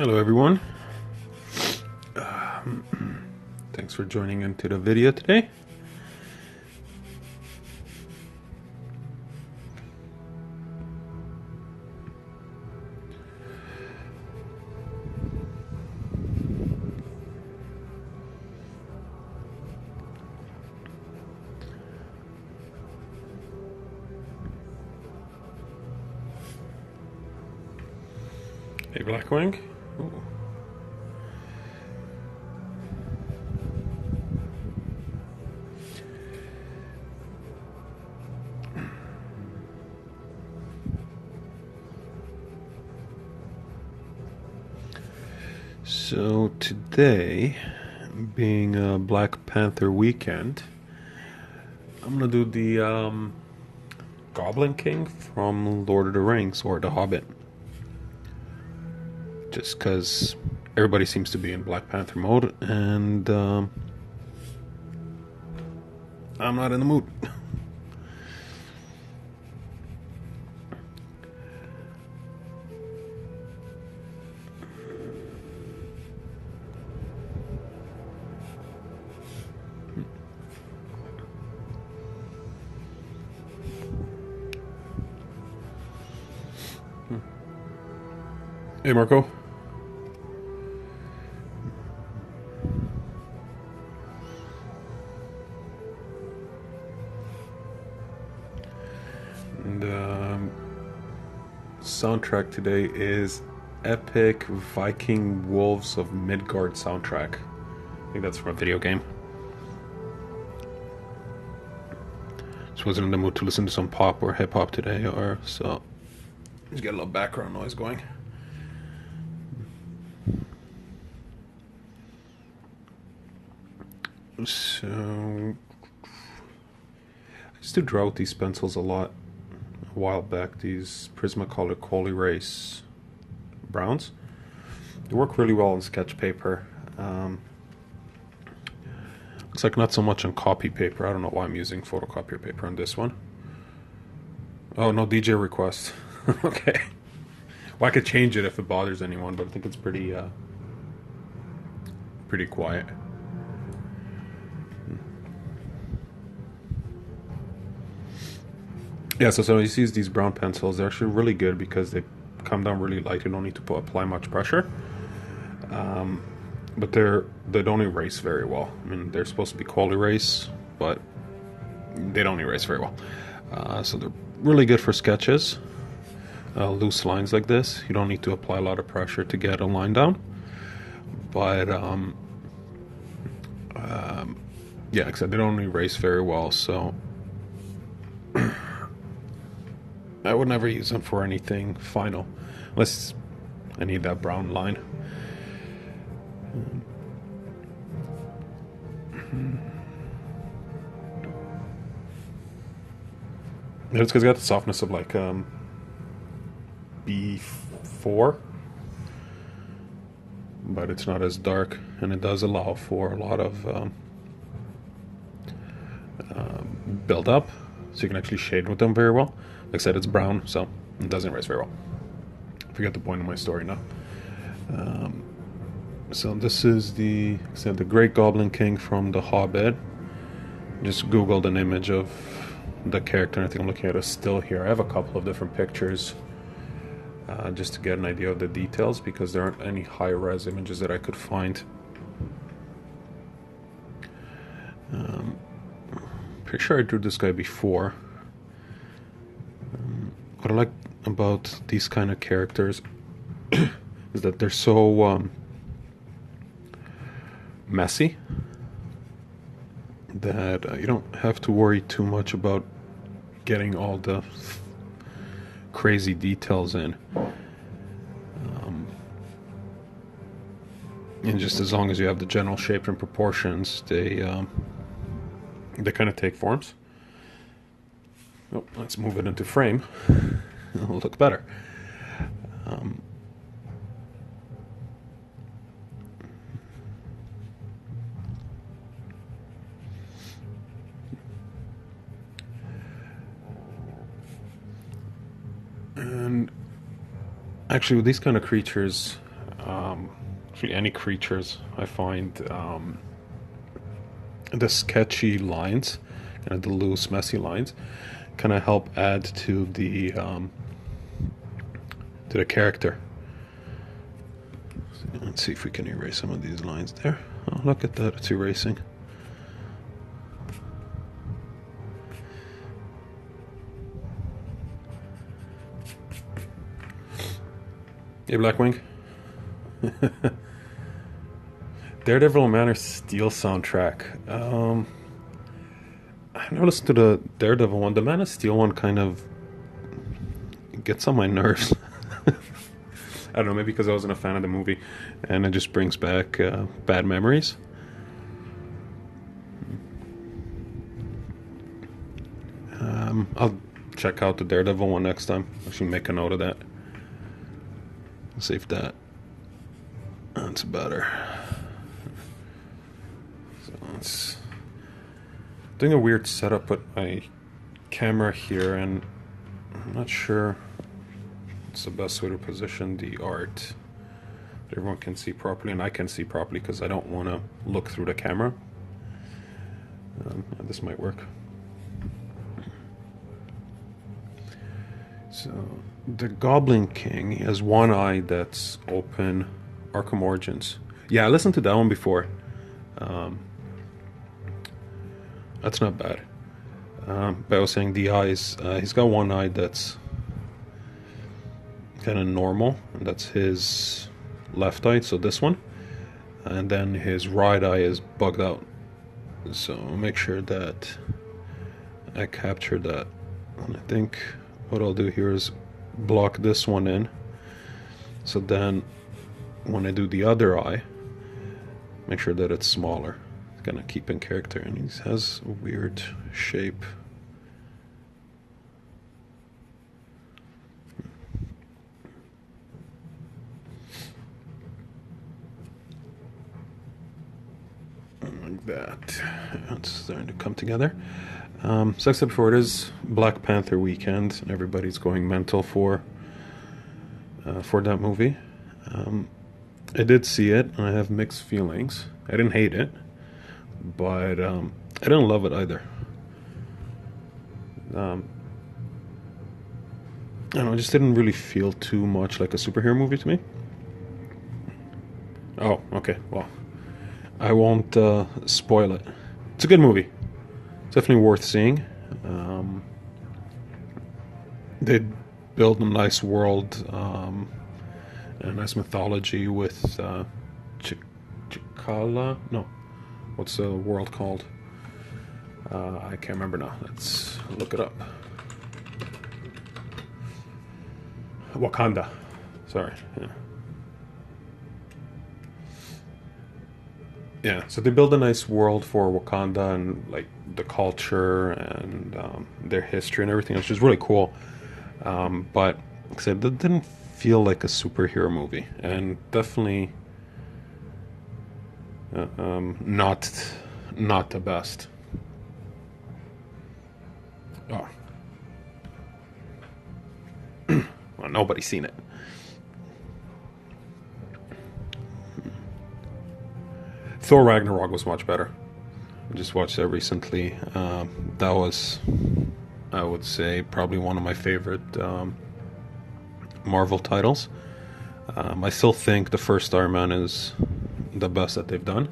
Hello everyone. Thanks for joining into the video today. Hey Blackwing. Ooh. So today, being a Black Panther weekend, I'm gonna do the Goblin King from Lord of the Rings or The Hobbit. Just because everybody seems to be in Black Panther mode, and I'm not in the mood. Hey Marco. And soundtrack today is Epic Viking Wolves of Midgard soundtrack. I think that's from a video game. Just wasn't in the mood to listen to some pop or hip hop today, or so just get a little background noise going. So I used to draw with these pencils a lot a while back, these Prismacolor Coal Erase browns. They work really well on sketch paper. Looks like not so much on copy paper. I don't know why I'm using photocopier paper on this one. Oh, no DJ request. Okay. Well, I could change it if it bothers anyone, but I think it's pretty quiet. Yeah, so you see these brown pencils, they're actually really good because they come down really light. You don't need to apply much pressure. But they don't erase very well. I mean, they're supposed to be cold erase, but they don't erase very well. So they're really good for sketches. Loose lines like this, you don't need to apply a lot of pressure to get a line down. But yeah, like I said, they don't erase very well, so I would never use them for anything final, unless I need that brown line. And it's because it's got the softness of like B4, but it's not as dark, and it does allow for a lot of build up, so you can actually shade with them very well. Like I said, it's brown, so it doesn't erase very well. I forget the point of my story now. So this is the Great Goblin King from The Hobbit. Just googled an image of the character, and I think I'm looking at a still here. I have a couple of different pictures just to get an idea of the details, because there aren't any high-res images that I could find. Pretty sure I drew this guy before. What I like about these kind of characters is that they're so messy that you don't have to worry too much about getting all the crazy details in. And just as long as you have the general shape and proportions, they kind of take forms. Oh, let's move it into frame. It'll look better. And actually, with these kind of creatures, actually any creatures, I find the sketchy lines, kind of the loose, messy lines, kind of help add to the character. Let's see if we can erase some of these lines there. Oh, look at that, it's erasing. Hey, Blackwing. Daredevil Man of Steel soundtrack. I never listened to the Daredevil one. The Man of Steel one kind of gets on my nerves. I don't know, maybe because I wasn't a fan of the movie, and it just brings back bad memories. I'll check out the Daredevil one next time. Actually, make a note of that. See if that's better. So it's doing a weird setup with my camera here, and I'm not sure it's the best way to position the art that everyone can see properly, and I can see properly because I don't want to look through the camera. This might work. So the Goblin King has one eye that's open. Arkham Origins. Yeah, I listened to that one before. That's not bad. But I was saying the eyes. He's got one eye that's kind of normal, and that's his left eye. So this one, and then his right eye is bugged out. So I'll make sure that I capture that. And I think what I'll do here is block this one in, so then when I do the other eye, make sure that it's smaller. It's gonna keep in character, and he has a weird shape. Like that. It's starting to come together. So like I said before, it is Black Panther weekend, and everybody's going mental for that movie. I did see it, and I have mixed feelings. I didn't hate it, but I didn't love it either. I don't know, it just didn't really feel too much like a superhero movie to me. Oh, okay, well, I won't spoil it. It's a good movie. It's definitely worth seeing. They build a nice world, a nice mythology with Chikala. No, what's the world called? I can't remember now. Let's look it up. Wakanda. Sorry. Yeah, so they build a nice world for Wakanda, and like the culture and their history and everything, which is really cool. But like I said, it didn't feel like a superhero movie, and definitely not the best. Oh, well, nobody's seen it. Thor Ragnarok was much better. I just watched that recently. That was, I would say, probably one of my favorite Marvel titles. I still think the first Iron Man is the best that they've done.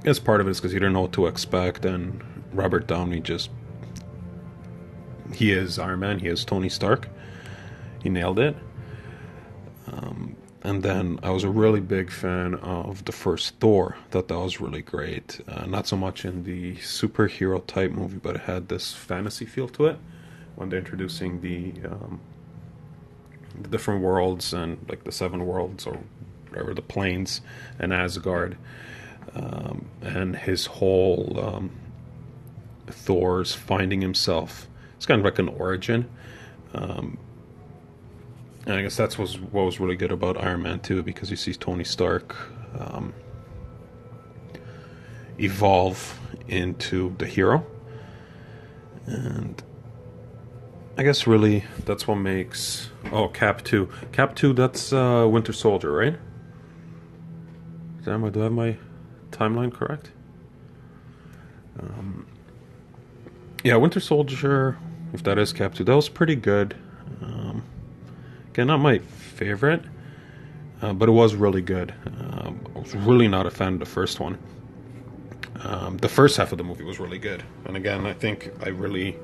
As part of it is because you don't know what to expect, and Robert Downey he is Iron Man, he is Tony Stark. He nailed it. And then I was a really big fan of the first Thor. Thought that was really great. Not so much in the superhero type movie, but it had this fantasy feel to it when they're introducing the different worlds, and like the 7 worlds or whatever, the planes and Asgard, and his whole Thor's finding himself. It's kind of like an origin. And I guess that's what was really good about Iron Man 2, because you see Tony Stark evolve into the hero. And I guess really that's what makes... Oh, Cap 2. Cap 2, that's Winter Soldier, right? Damn, do I have my timeline correct? Yeah, Winter Soldier, if that is Cap 2, that was pretty good. Again, not my favorite, but it was really good. I was really not a fan of the first one. The first half of the movie was really good. And again, I think I really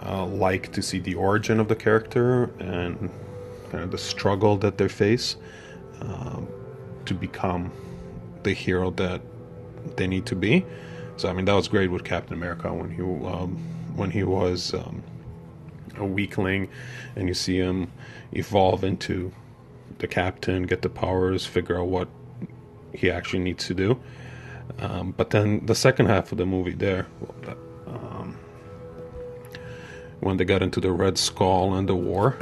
like to see the origin of the character and kind of the struggle that they face to become the hero that they need to be. So I mean, that was great with Captain America when he was a weakling, and you see him evolve into the captain, get the powers, figure out what he actually needs to do. But then the second half of the movie there, when they got into the Red Skull and the war,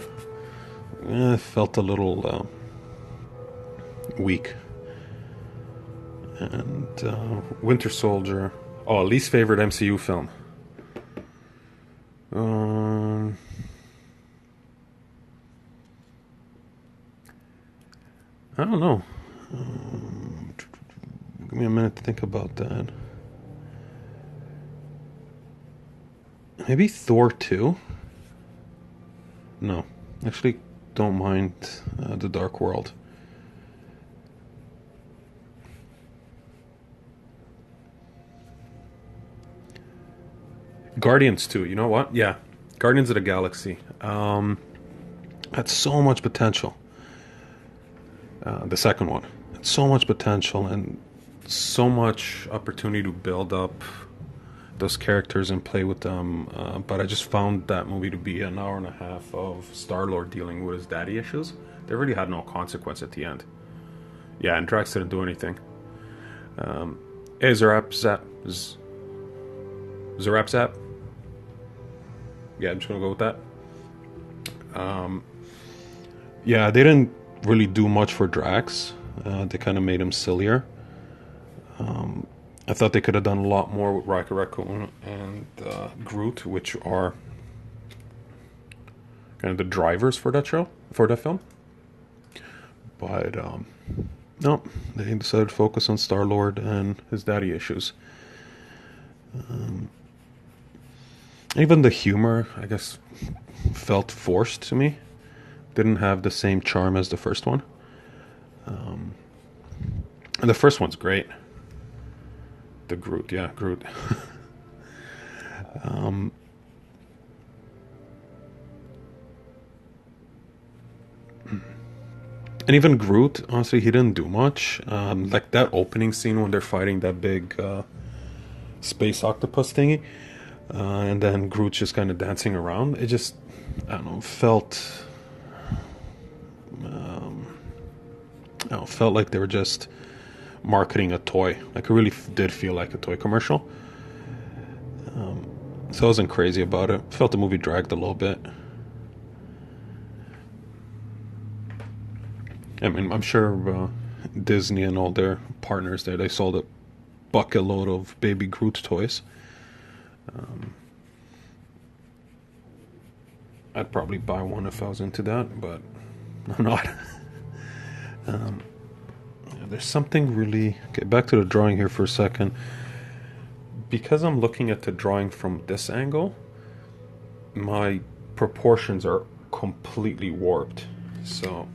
it felt a little weak. And Winter Soldier, least favorite MCU film. I don't know. Give me a minute to think about that. Maybe Thor 2? No. Actually, don't mind The Dark World. Guardians 2, you know what? Yeah. Guardians of the Galaxy. Had so much potential. The second one. Had so much potential and so much opportunity to build up those characters and play with them, but I just found that movie to be an hour and a half of Star-Lord dealing with his daddy issues. They really had no consequence at the end. Yeah, and Drax didn't do anything. Zap? Yeah, I'm just gonna go with that. Yeah, they didn't really do much for Drax. They kind of made him sillier. I thought they could have done a lot more with Rocket Raccoon and Groot, which are kind of the drivers for that film. But no, they decided to focus on Star-Lord and his daddy issues. Even the humor, I guess, felt forced to me. Didn't have the same charm as the first one. And the first one's great. The Groot, yeah, Groot. And even Groot, honestly, he didn't do much. Like that opening scene when they're fighting that big space octopus thingy, and then Groot's just kind of dancing around. It just, I don't know, felt like they were just marketing a toy. Like it really did feel like a toy commercial. So I wasn't crazy about it. Felt the movie dragged a little bit. I mean, I'm sure Disney and all their partners there, they sold a bucket load of baby Groot toys. I'd probably buy one if I was into that, but I'm not. There's something really... Okay, back to the drawing here for a second. Because I'm looking at the drawing from this angle, my proportions are completely warped. So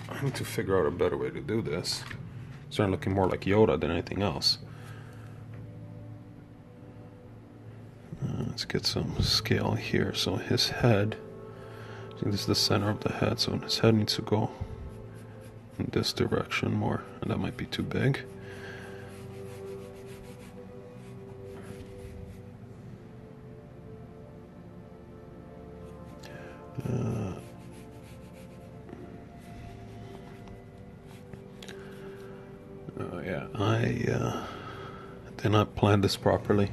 I need to figure out a better way to do this. It's starting looking more like Yoda than anything else. Let's get some scale here. So his head, I think this is the center of the head, so his head needs to go in this direction more, and that might be too big. Yeah, I did not plan this properly.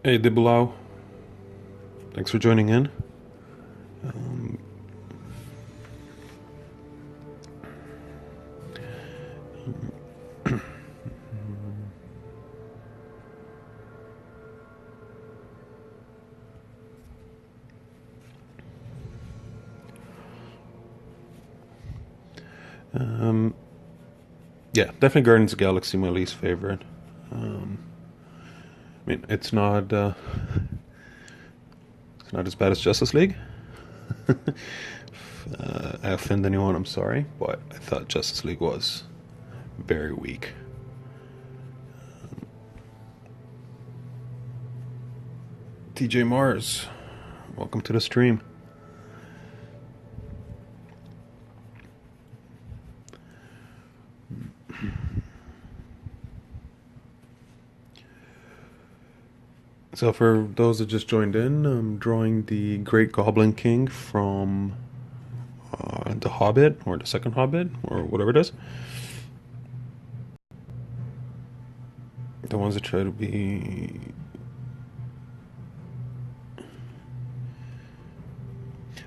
Hey Dibulau, thanks for joining in. Um, yeah, definitely Guardians of the Galaxy, my least favorite. I mean, it's not as bad as Justice League. I offend anyone, I'm sorry, but I thought Justice League was very weak. TJ Mars, welcome to the stream. So for those that just joined in, I'm drawing the Great Goblin King from the Hobbit, or the second Hobbit, or whatever it is. The ones that try to be...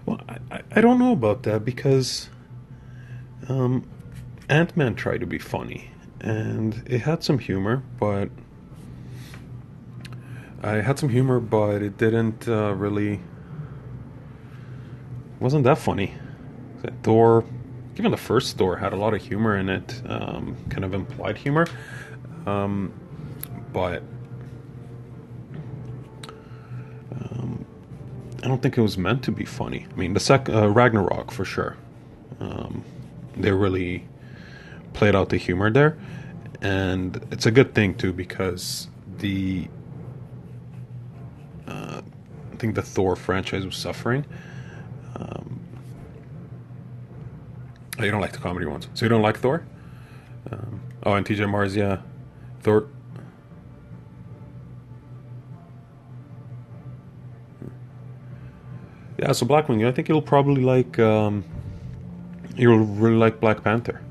Well, I don't know about that, because Ant-Man tried to be funny, and it had some humor, but... it didn't really... wasn't that funny. Thor, even the first Thor, had a lot of humor in it, kind of implied humor, but I don't think it was meant to be funny. I mean, the Ragnarok for sure. They really played out the humor there, and it's a good thing too, because I think the Thor franchise was suffering. Oh, you don't like the comedy ones, so you don't like Thor? Oh, and TJ Mars, yeah, Thor. Yeah, so Blackwing, I think you'll probably like. You'll really like Black Panther.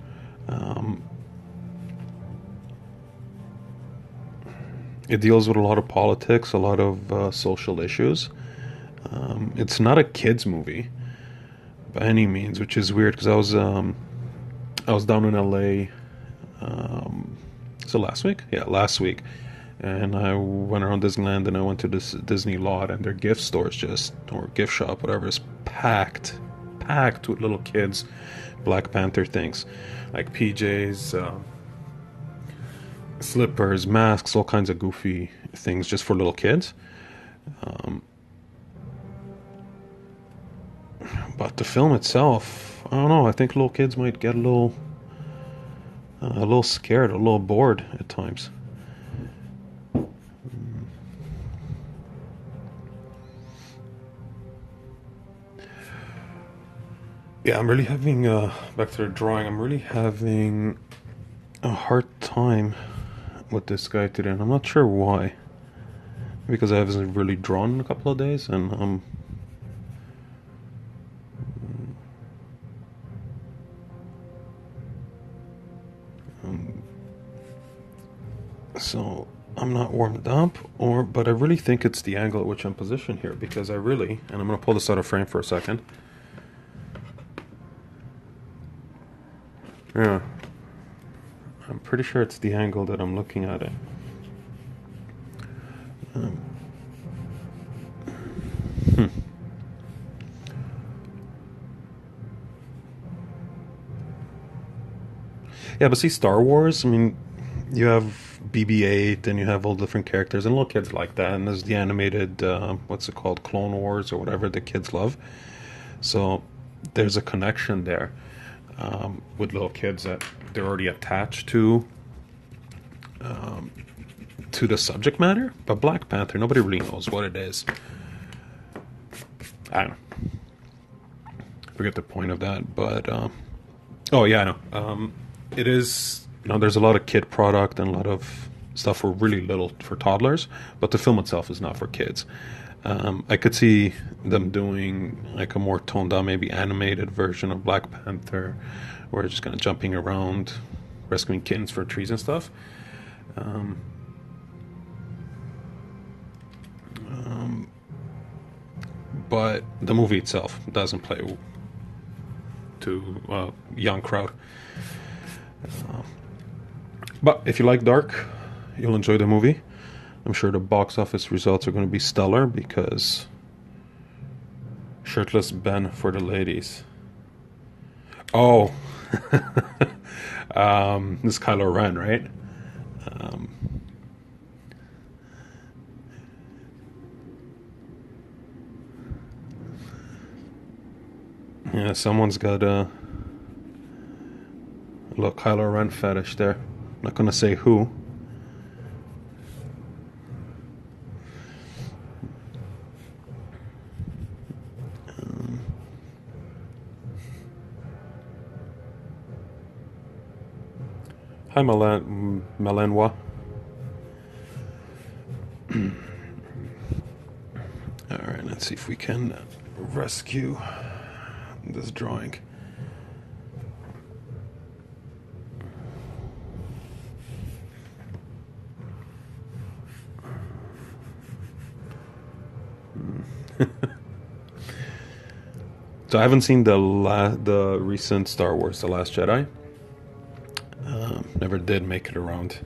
It deals with a lot of politics, a lot of social issues. It's not a kids movie by any means, which is weird because I was down in LA. So last week, yeah, last week, and I went around Disneyland, and I went to this Disney lot, and their gift stores or gift shop, whatever, is packed with little kids Black Panther things, like PJs, slippers, masks, all kinds of goofy things just for little kids. But the film itself, I don't know. I think little kids might get a little scared, a little bored at times. Yeah, I'm really having back to the drawing. I'm really having a hard time with this guy today, and I'm not sure why. Because I haven't really drawn in a couple of days, and so I'm not warmed up, but I really think it's the angle at which I'm positioned here, because and I'm gonna pull this out of frame for a second. Yeah, I'm pretty sure it's the angle that I'm looking at it. Yeah, but see, Star Wars, I mean, you have BB-8 and you have all different characters, and little kids like that, and there's the animated, what's it called, Clone Wars or whatever the kids love. So there's a connection there with little kids that they're already attached to the subject matter. But Black Panther, nobody really knows what it is. I don't know. Forget the point of that, but oh yeah, I know. It is, there's a lot of kid product and a lot of stuff for really little, for toddlers, but the film itself is not for kids. I could see them doing like a more toned down, maybe animated version of Black Panther, where it's just kind of jumping around, rescuing kittens for trees and stuff. But the movie itself doesn't play to a young crowd. But if you like dark, you'll enjoy the movie. I'm sure the box office results are going to be stellar, because Shirtless Ben for the ladies. Oh, This is Kylo Ren, right? Yeah, someone's got a little Kylo Ren fetish there. Not gonna say who. Hi, Malenwa. Alright, let's see if we can rescue this drawing. So I haven't seen the recent Star Wars, The Last Jedi. Never did make it around.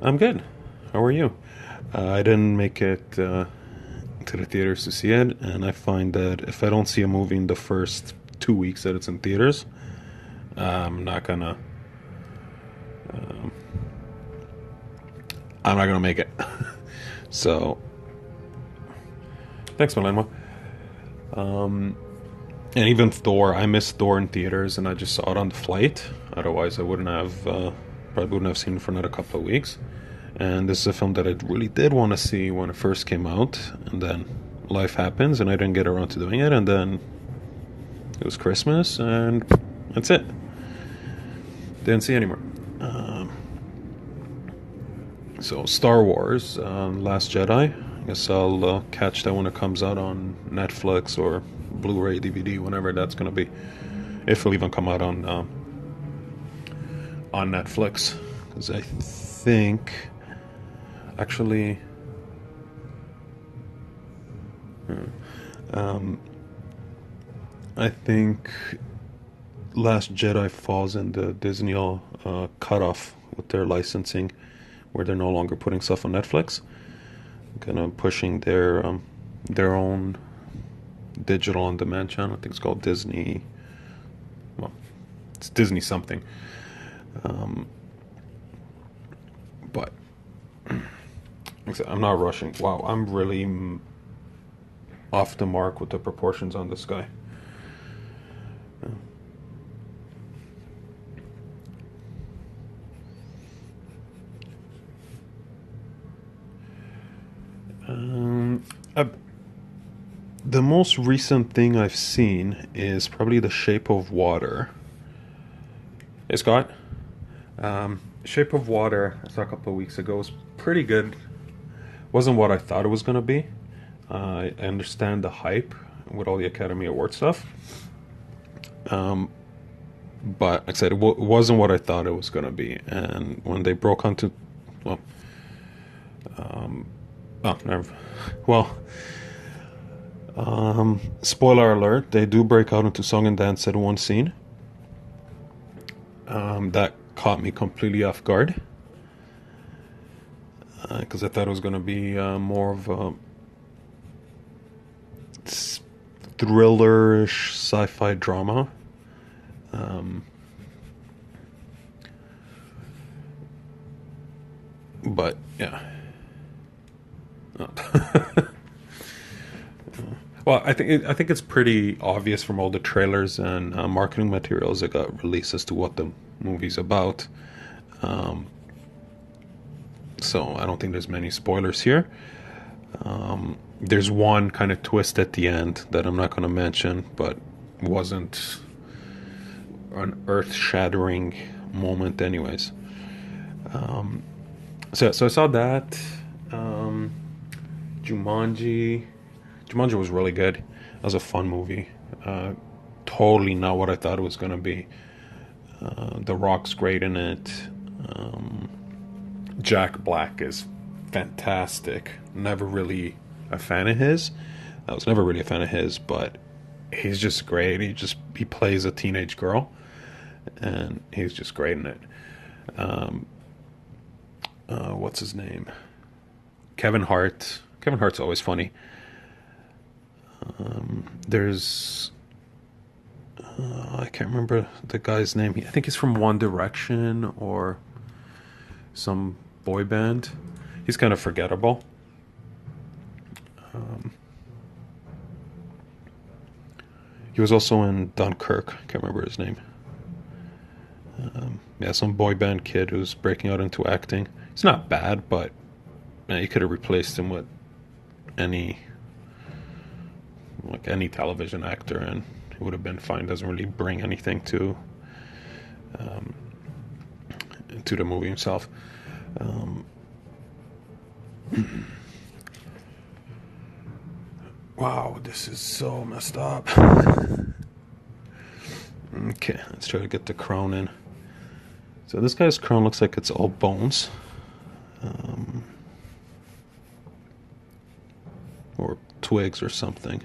I'm good. How are you? I didn't make it to the theaters to see it, and I find that if I don't see a movie in the first 2 weeks that it's in theaters, I'm not gonna. I'm not gonna make it. So, thanks, Milenma. And even Thor, I missed Thor in theaters, and I just saw it on the flight. Otherwise, I wouldn't have probably wouldn't have seen it for another couple of weeks. And this is a film that I really did want to see when it first came out, and then life happens, and I didn't get around to doing it. And then it was Christmas, and that's it. Didn't see anymore. So Star Wars, Last Jedi. I guess I'll catch that when it comes out on Netflix or Blu-ray, DVD, whenever that's going to be. If it'll even come out on Netflix, because I think actually I think Last Jedi falls in the Disney cutoff with their licensing, where they're no longer putting stuff on Netflix, kind of pushing their own digital on demand channel. I think it's called Disney. Well, it's Disney something. But I'm not rushing. Wow, I'm really off the mark with the proportions on this guy. The most recent thing I've seen is probably The Shape of Water. Hey, Scott. Shape of Water, I saw a couple of weeks ago. It was pretty good. Wasn't what I thought it was going to be. I understand the hype with all the Academy Award stuff. But like I said, it wasn't what I thought it was going to be. And when they broke onto... Well... spoiler alert, they do break out into song and dance at one scene. That caught me completely off guard. Because I thought it was going to be more of a thriller-ish sci-fi drama. But, yeah. Well, I think it's pretty obvious from all the trailers and marketing materials that got released as to what the movie's about. So I don't think there's many spoilers here. There's one kind of twist at the end that I'm not going to mention, but wasn't an earth-shattering moment anyways. So I saw that. Jumanji was really good. It was a fun movie. Totally not what I thought it was going to be. The Rock's great in it. Jack Black is fantastic. Never really a fan of his. I was never really a fan of his, but he's just great. He plays a teenage girl, and he's just great in it. What's his name? Kevin Hart. Kevin Hart's always funny. There's I can't remember the guy's name. I think he's from One Direction or some boy band. He's kind of forgettable. He was also in Dunkirk. Can't remember his name. Yeah, some boy band kid who's breaking out into acting. It's not bad, but you could have replaced him with any any television actor, and it would have been fine. Doesn't really bring anything to the movie himself. Wow, this is so messed up. Okay, let's try to get the crown in. So this guy's crown looks like it's all bones. Or twigs or something.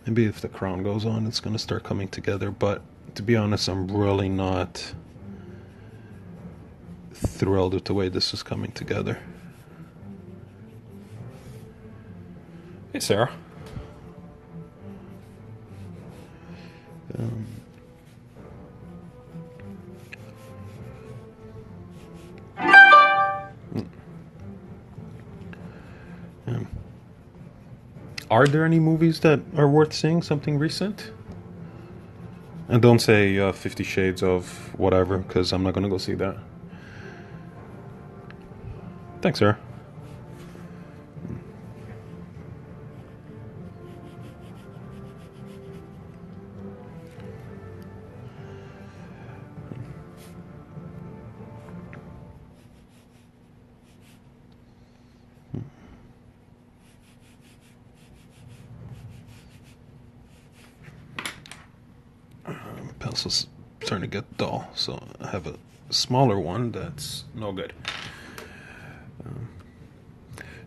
Maybe if the crown goes on, it's going to start coming together. But to be honest, I'm really not thrilled with the way this is coming together. Hey, Sarah. Are there any movies that are worth seeing? Something recent? And don't say 50 Shades of whatever, because I'm not going to go see that. Thanks, Sarah. Pencil's starting to get dull, so I have a smaller one that's no good.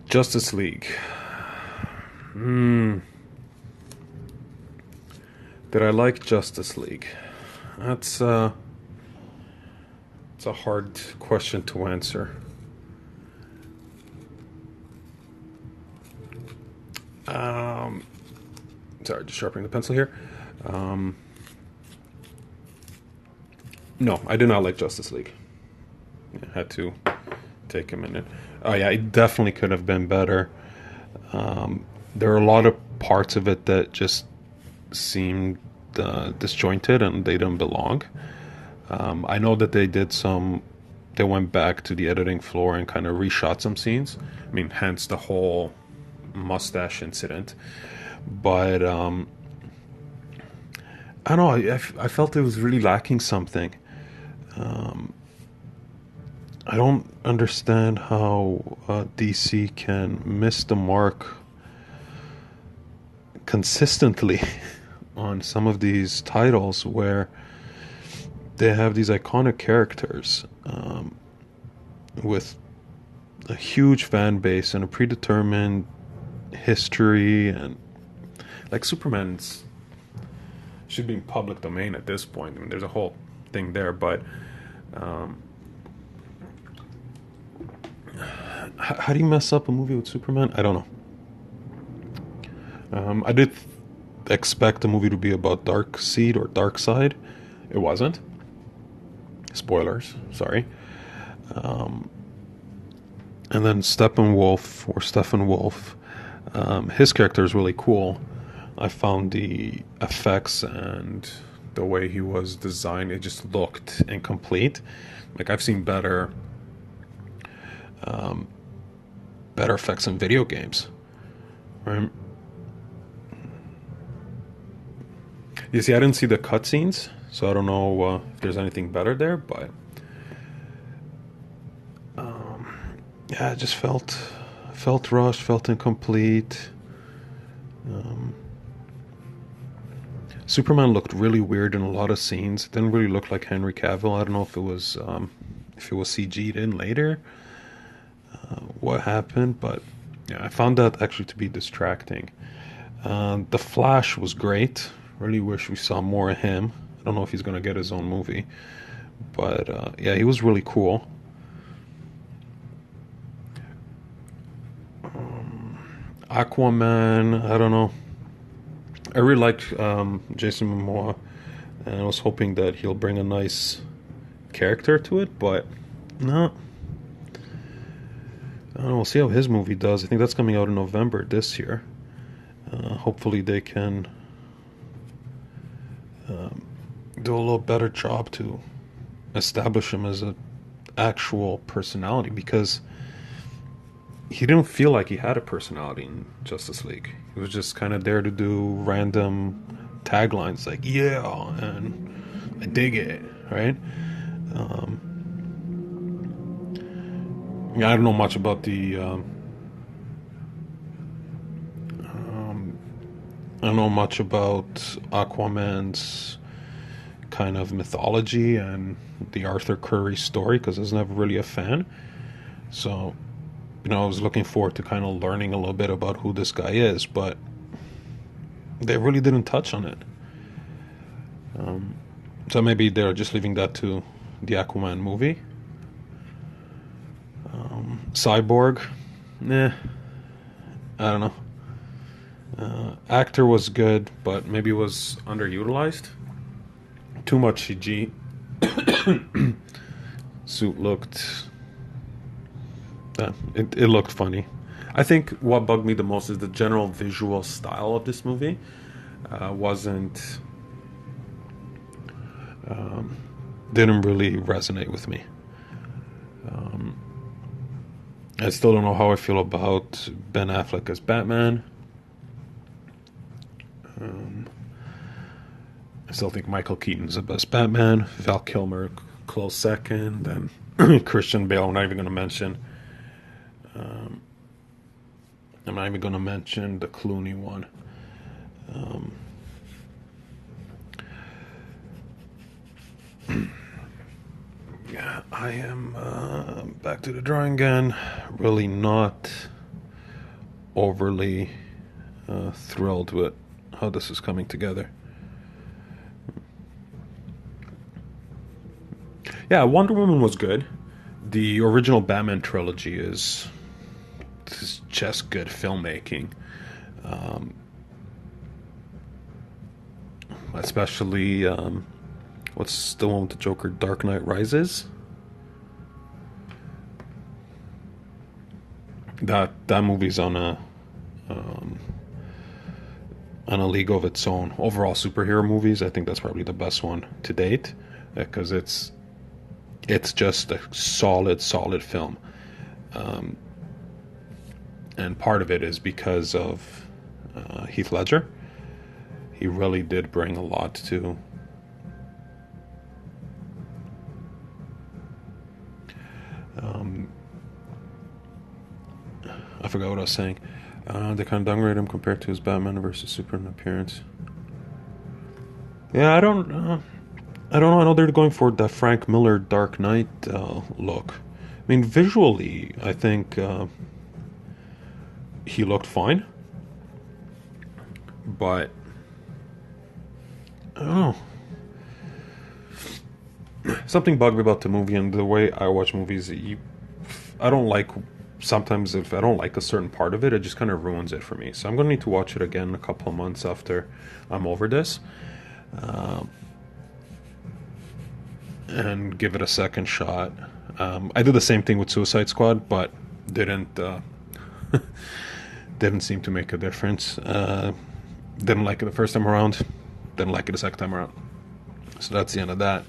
Justice League. Did I like Justice League? It's a hard question to answer. Sorry, just sharpening the pencil here. No, I did not like Justice League. I had to take a minute. Oh yeah, it definitely could have been better. There are a lot of parts of it that just seemed disjointed and they didn't belong. I know that they went back to the editing floor and kind of reshot some scenes. I mean, hence the whole mustache incident. But I don't know, I felt it was really lacking something. I don't understand how DC can miss the mark consistently on some of these titles where they have these iconic characters with a huge fan base and a predetermined history, and like Superman's should be in public domain at this point. I mean, there's a whole thing there, but how do you mess up a movie with Superman? I don't know. I did expect the movie to be about Darkseid or Darkseid. It wasn't. Spoilers, sorry. And then Steppenwolf, his character is really cool. I found the effects and the way he was designed, it just looked incomplete. Like, I've seen better effects in video games, right? You see, I didn't see the cutscenes, so I don't know if there's anything better there, but yeah, it just felt rushed, felt incomplete. Superman looked really weird in a lot of scenes. It didn't really look like Henry Cavill. I don't know if it was CG'd in later. What happened, but yeah, I found that actually to be distracting. The Flash was great. Really wish we saw more of him. I don't know if he's gonna get his own movie, but yeah, he was really cool. Aquaman, I don't know. I really like Jason Momoa, and I was hoping that he'll bring a nice character to it, but no. I don't know, we'll see how his movie does. I think that's coming out in November this year. Hopefully they can do a little better job to establish him as an actual personality, because he didn't feel like he had a personality in Justice League. He was just kind of there to do random taglines like "yeah" and "I dig it," right? Yeah, I don't know much about I don't know much about Aquaman's kind of mythology and the Arthur Curry story, because I was never really a fan. So, I was looking forward to kind of learning a little bit about who this guy is, but they really didn't touch on it. So maybe they're just leaving that to the Aquaman movie. Cyborg, I don't know. Actor was good, but maybe was underutilized. Too much CG. Suit looked... it looked funny. I think what bugged me the most is the general visual style of this movie. Wasn't... didn't really resonate with me. I still don't know how I feel about Ben Affleck as Batman. I still think Michael Keaton's the best Batman. Val Kilmer, close second. And Christian Bale, I'm not even going to mention. I'm not even going to mention the Clooney one. Yeah, I am back to the drawing again. Really not overly thrilled with how this is coming together. Yeah, Wonder Woman was good. The original Batman trilogy is just good filmmaking. Especially, what's the one with the Joker? Dark Knight Rises? That movie's on a league of its own. Overall superhero movies, I think that's probably the best one to date, because it's just a solid film. And part of it is because of Heath Ledger. He really did bring a lot to I forgot what I was saying. They kind of downgrade him compared to his Batman versus Superman appearance. Yeah, I don't know. I know they're going for the Frank Miller Dark Knight look. I mean, visually, I think he looked fine. But I don't know. Something bugged me about the movie and the way I watch movies. I don't like... Sometimes if I don't like a certain part of it, it just kind of ruins it for me. So I'm going to need to watch it again in a couple of months after I'm over this. And give it a second shot. I did the same thing with Suicide Squad, but didn't seem to make a difference. Didn't like it the first time around. Didn't like it the second time around. So that's the end of that.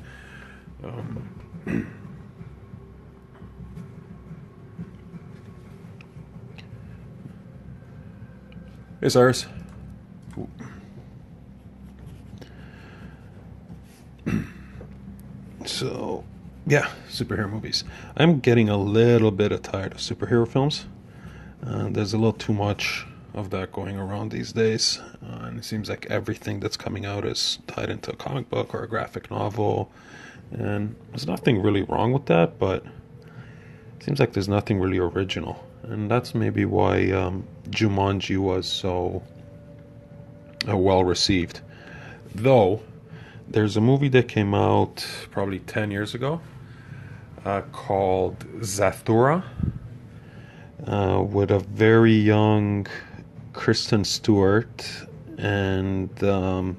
Hey, Cyrus. So, yeah, superhero movies. I'm getting a little bit tired of superhero films. There's a little too much of that going around these days. And it seems like everything that's coming out is tied into a comic book or a graphic novel. And there's nothing really wrong with that, but it seems like there's nothing really original. And that's maybe why Jumanji was so well received. Though, there's a movie that came out probably 10 years ago called Zathura, with a very young Kristen Stewart and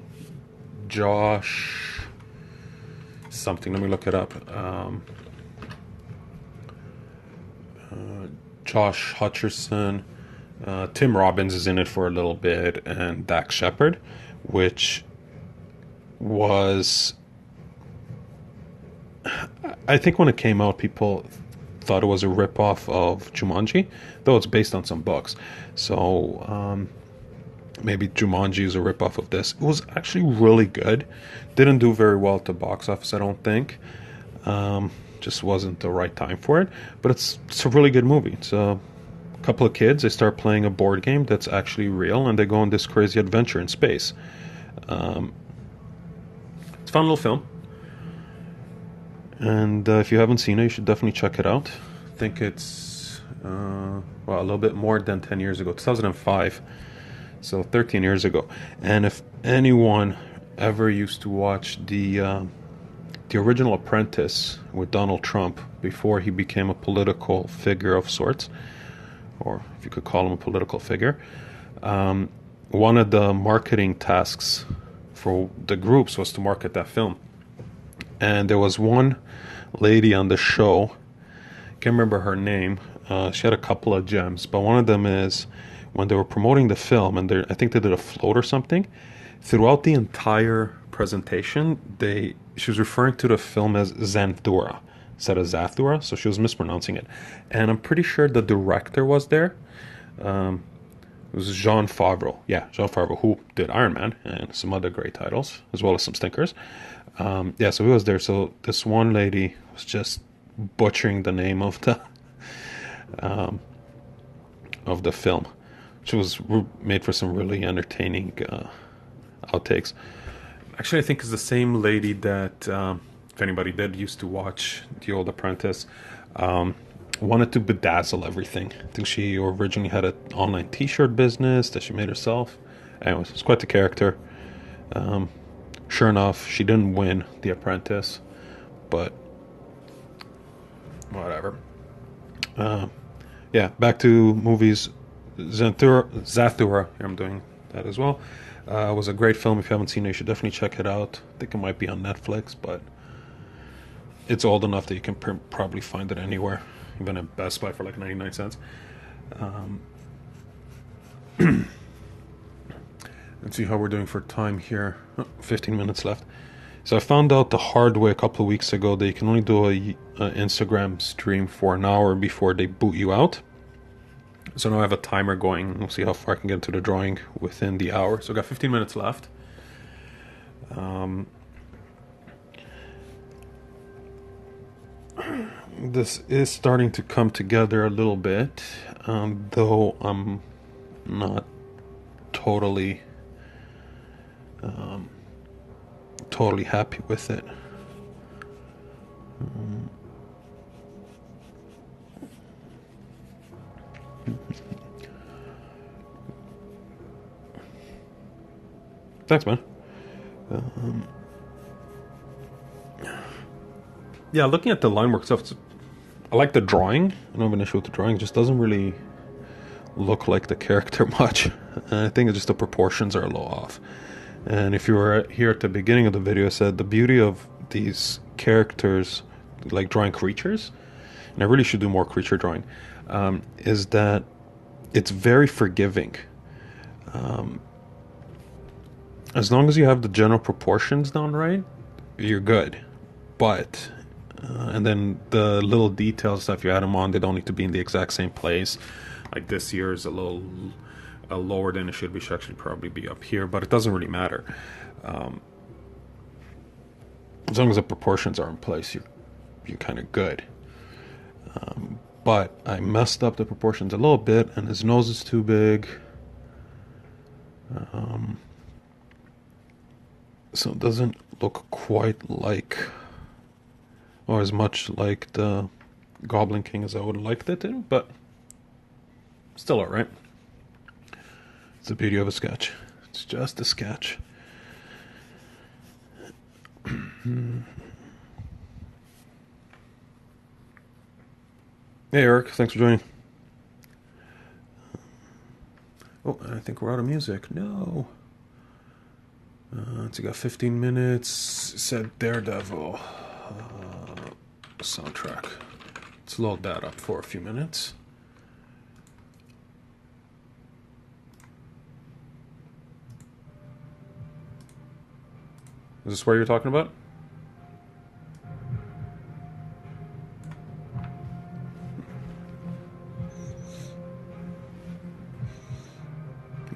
Josh something. Let me look it up. Josh Hutcherson. Tim Robbins is in it for a little bit, and Dax Shepard, which was, I think when it came out, people thought it was a ripoff of Jumanji, though it's based on some books. So maybe Jumanji is a ripoff of this. It was actually really good. Didn't do very well at the box office, I don't think. Just wasn't the right time for it. But it's a really good movie. It's a couple of kids. They start playing a board game that's actually real, and they go on this crazy adventure in space. It's a fun little film. And if you haven't seen it, you should definitely check it out. I think it's a little bit more than 10 years ago, 2005. So 13 years ago. And if anyone ever used to watch the original Apprentice with Donald Trump before he became a political figure of sorts, or if you could call him a political figure, one of the marketing tasks for the groups was to market that film. And there was one lady on the show, can't remember her name, she had a couple of gems, but one of them is when they were promoting the film, and I think they did a float or something, throughout the entire presentation, she was referring to the film as Xanthura instead of Zathura, so she was mispronouncing it. And I'm pretty sure the director was there. It was Jon Favreau. Yeah, Jon Favreau, who did Iron Man and some other great titles, as well as some stinkers. So he was there. So this one lady was just butchering the name of the film, which was made for some really entertaining outtakes. Actually, I think it's the same lady that, if anybody did used to watch The Old Apprentice, wanted to bedazzle everything. I think she originally had an online t-shirt business that she made herself. Anyways, it's quite the character. Sure enough, she didn't win The Apprentice, but whatever. Back to movies. Zathura, I'm doing that as well. Was a great film. If you haven't seen it, you should definitely check it out. I think it might be on Netflix, but it's old enough that you can probably find it anywhere, even at Best Buy for like 99 cents. Let's see how we're doing for time here. 15 minutes left. So I found out the hard way a couple of weeks ago that you can only do an Instagram stream for an hour before they boot you out. So now I have a timer going. We'll see how far I can get into the drawing within the hour. So I've got 15 minutes left. This is starting to come together a little bit, though I'm not totally happy with it. Thanks, man. Looking at the line work stuff, I like the drawing. I don't have an issue with the drawing. It just doesn't really look like the character much. I think it's just the proportions are a little off. And if you were here at the beginning of the video, I said the beauty of these characters, like drawing creatures, and I really should do more creature drawing, is that it's very forgiving. As long as you have the general proportions down right, you're good. But and then the little detail stuff, you add them on, they don't need to be in the exact same place. Like this here is a little lower than it should be. Should actually probably be up here, but it doesn't really matter. As long as the proportions are in place, you're kind of good. But I messed up the proportions a little bit, and his nose is too big. So it doesn't look quite like, or as much like the Goblin King as I would have liked it to, but still alright. It's the beauty of a sketch. It's just a sketch. Hey Eric, thanks for joining. Oh, I think we're out of music. No. So you got 15 minutes. Said Daredevil soundtrack. Let's load that up for a few minutes. Is this what you're talking about?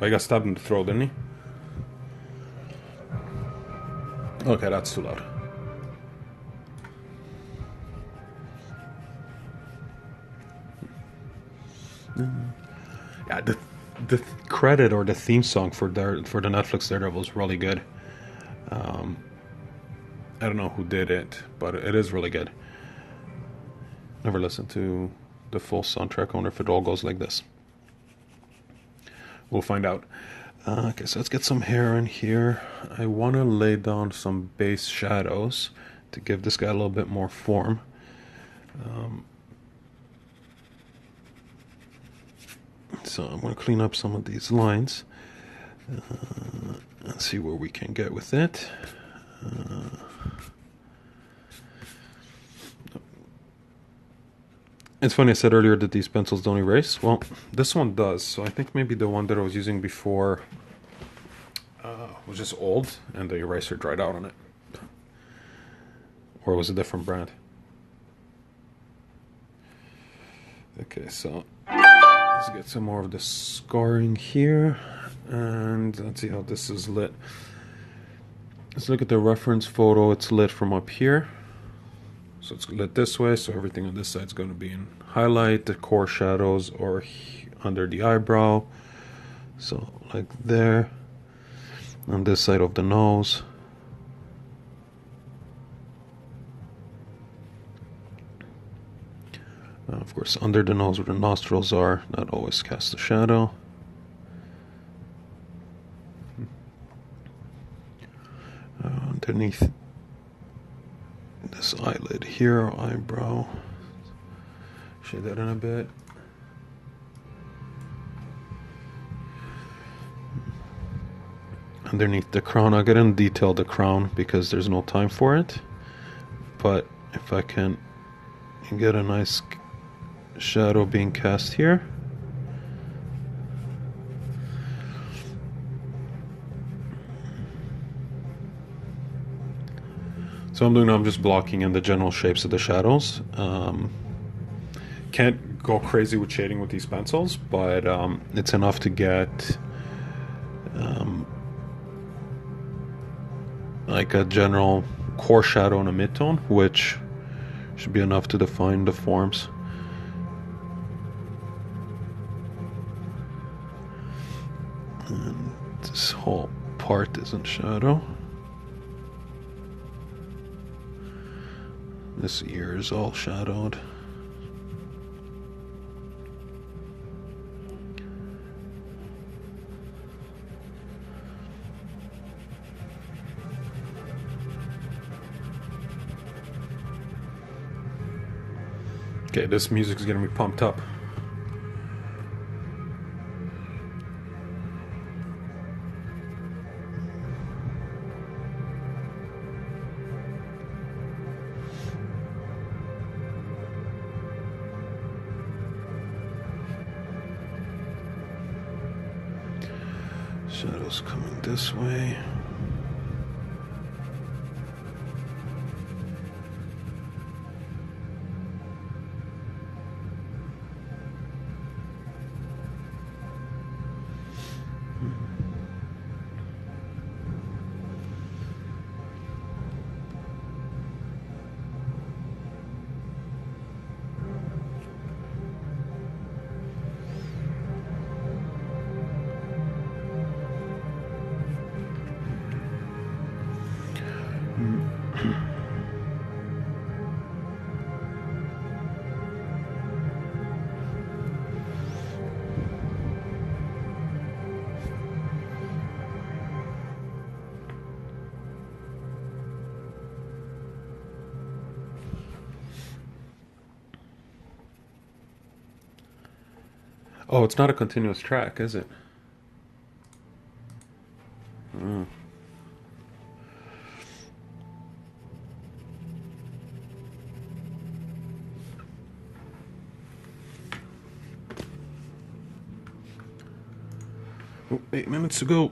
I got stabbed in the throat, didn't he? Okay, that's too loud. Yeah, the credit or the theme song for the Netflix Daredevil is really good. I don't know who did it, but it is really good. Never listened to the full soundtrack. I wonder if it all goes like this. We'll find out. Okay, so let's get some hair in here. I want to lay down some base shadows to give this guy a little bit more form. So I'm going to clean up some of these lines and see where we can get with it. It's funny, I said earlier that these pencils don't erase. Well, this one does. So I think maybe the one that I was using before was just old and the eraser dried out on it. Or it was a different brand. Okay, so let's get some more of the scarring here. And let's see how this is lit. Let's look at the reference photo. It's lit from up here. So it's lit this way, so everything on this side is going to be in highlight. The core shadows or under the eyebrow. So like there. On this side of the nose. Of course, under the nose where the nostrils are, that always casts a shadow. Underneath this eyelid here, eyebrow. Shade that in a bit. Underneath the crown, I'll get in detail the crown because there's no time for it. But if I can get a nice shadow being cast here. So I'm doing now, I'm just blocking in the general shapes of the shadows. Can't go crazy with shading with these pencils, but it's enough to get like a general core shadow and a midtone, which should be enough to define the forms. And this whole part is in shadow. This ear is all shadowed. Okay, this music is getting me pumped up. Shadows coming this way. Oh, it's not a continuous track, is it? Oh, 8 minutes to go.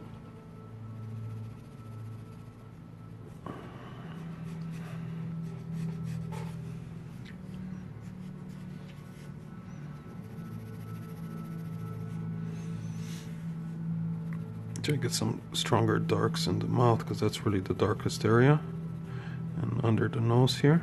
Try to get some stronger darks in the mouth because that's really the darkest area, and under the nose here.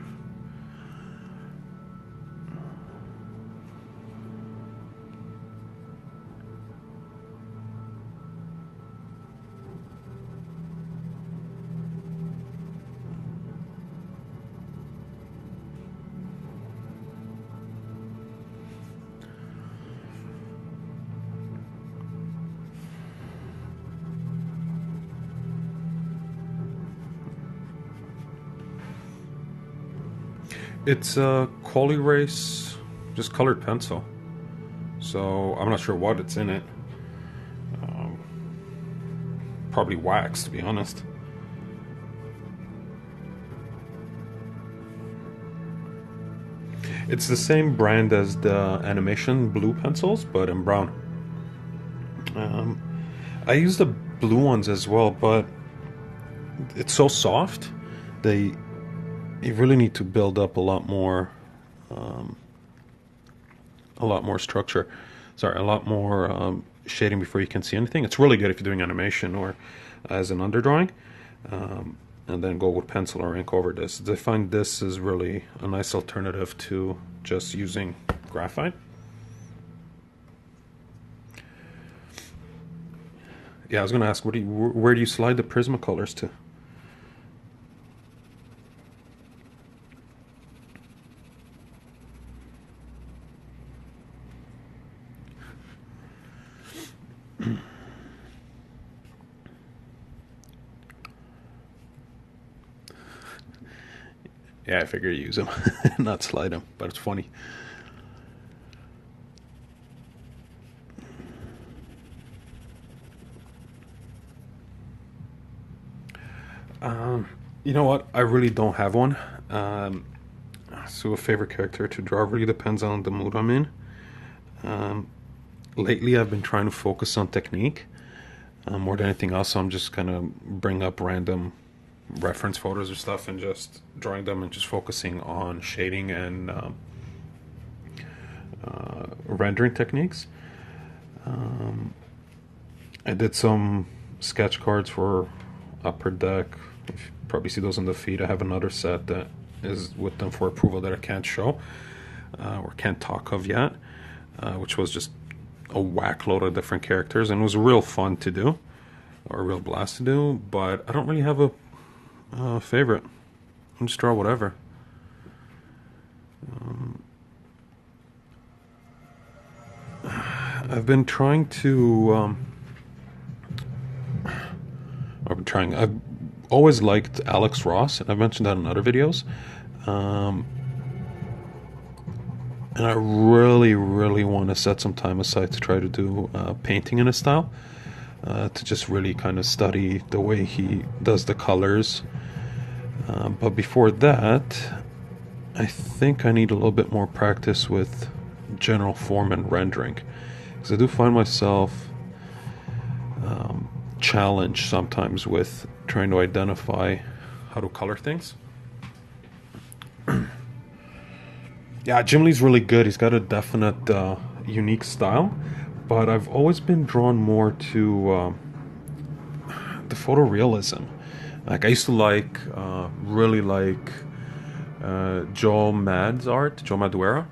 It's a Quali Race, just colored pencil. So I'm not sure what it's in it. Probably wax, to be honest. It's the same brand as the animation blue pencils, but in brown. I use the blue ones as well, but it's so soft. You really need to build up a lot more structure. Sorry, a lot more shading before you can see anything. It's really good if you're doing animation or as an underdrawing, and then go with pencil or ink over this. I find this is really a nice alternative to just using graphite. Yeah, I was going to ask, where do you slide the Prismacolors to? Yeah, I figure you use them, not slide them, but it's funny. You know what? I really don't have one. So a favorite character to draw really depends on the mood I'm in. Lately, I've been trying to focus on technique more than anything else. So I'm just gonna bring up random reference photos or stuff and just drawing them and just focusing on shading and rendering techniques. I did some sketch cards for Upper Deck. You probably see those on the feed. I have another set that is with them for approval that I can't show or can't talk of yet, which was just a whack load of different characters, and it was real fun to do, or a real blast to do, but I don't really have a favorite. I just draw whatever. I've been trying to I've always liked Alex Ross, and I've mentioned that in other videos. And I really, really want to set some time aside to try to do painting in his style, to just really kind of study the way he does the colors. But before that, I think I need a little bit more practice with general form and rendering, because I do find myself challenged sometimes with trying to identify how to color things. Yeah, Jim Lee's really good. He's got a definite unique style, but I've always been drawn more to the photorealism. Like, I used to really like Joe Madureira.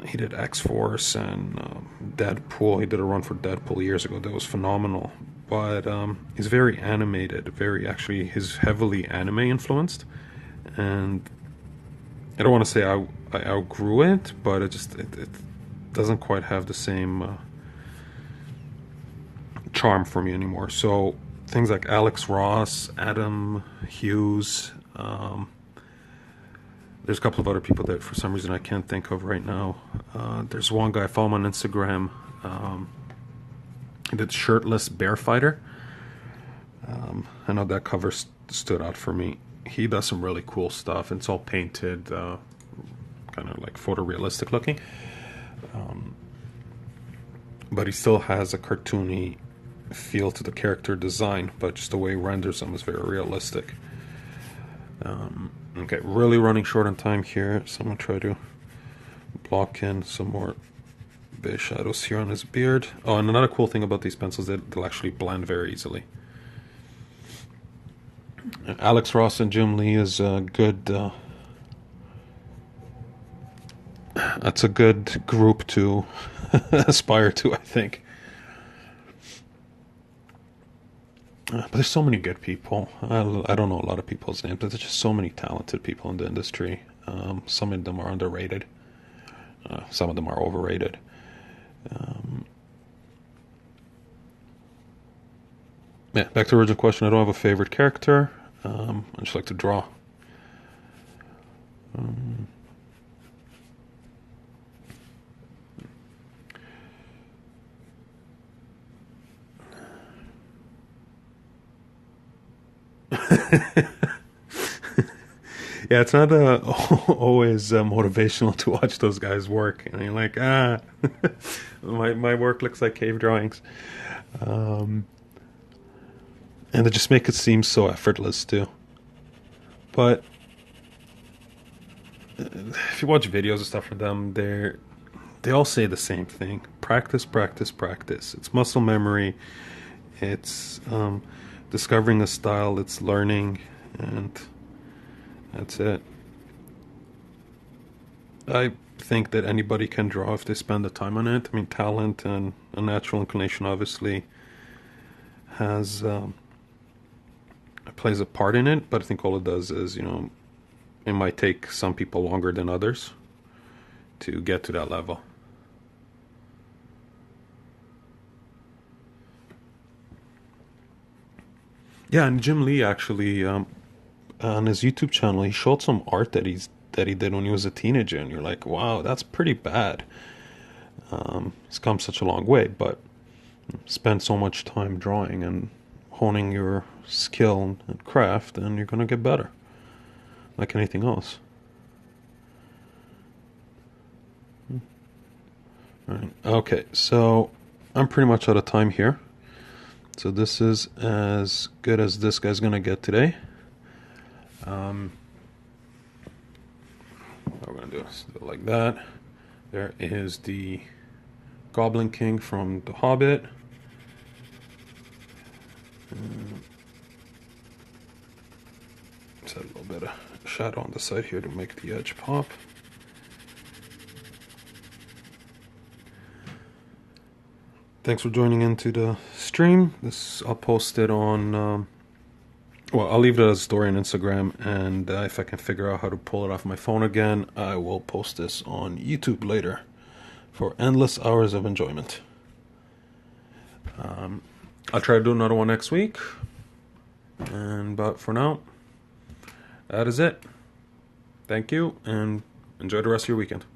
He did X-Force and Deadpool. He did a run for Deadpool years ago that was phenomenal. But he's very animated, he's heavily anime influenced, and I don't want to say I outgrew it, but it doesn't quite have the same charm for me anymore. So things like Alex Ross, Adam Hughes, there's a couple of other people that for some reason I can't think of right now. There's one guy I follow him on Instagram. He did Shirtless Bear Fighter. I know that cover stood out for me. He does some really cool stuff. It's all painted, kind of like photorealistic looking. but he still has a cartoony feel to the character design, but just the way he renders them is very realistic. Okay, really running short on time here, so I'm going to try to block in some more base shadows here on his beard. Oh, and another cool thing about these pencils, they'll actually blend very easily. Alex Ross and Jim Lee is a good... that's a good group to aspire to, I think. But there's so many good people. I don't know a lot of people's names, but there's just so many talented people in the industry. Some of them are underrated. Some of them are overrated. Yeah, back to the original question. I don't have a favorite character. I just like to draw. Yeah, it's not always motivational to watch those guys work, and you're like, my work looks like cave drawings, and they just make it seem so effortless too. But if you watch videos and stuff from them, they all say the same thing: practice, practice, practice. It's muscle memory. It's discovering a style. It's learning, and that's it. I think that anybody can draw if they spend the time on it. I mean, talent and a natural inclination obviously has plays a part in it, but I think all it does is, it might take some people longer than others to get to that level. Yeah, and Jim Lee actually, on his YouTube channel, he showed some art that he did when he was a teenager, and you're like, wow, that's pretty bad. He's come such a long way, but spend so much time drawing and honing your skill and craft, and you're gonna get better, like anything else. All right. Okay, so I'm pretty much out of time here. So this is as good as this guy's gonna get today. What we're gonna do is do it like that. There is the Goblin King from the Hobbit. Let's add a little bit of shadow on the side here to make the edge pop. Thanks for joining into the stream. I'll post it on, I'll leave it as a story on Instagram, and if I can figure out how to pull it off my phone again, I will post this on YouTube later for endless hours of enjoyment. I'll try to do another one next week, but for now, that is it. Thank you, and enjoy the rest of your weekend.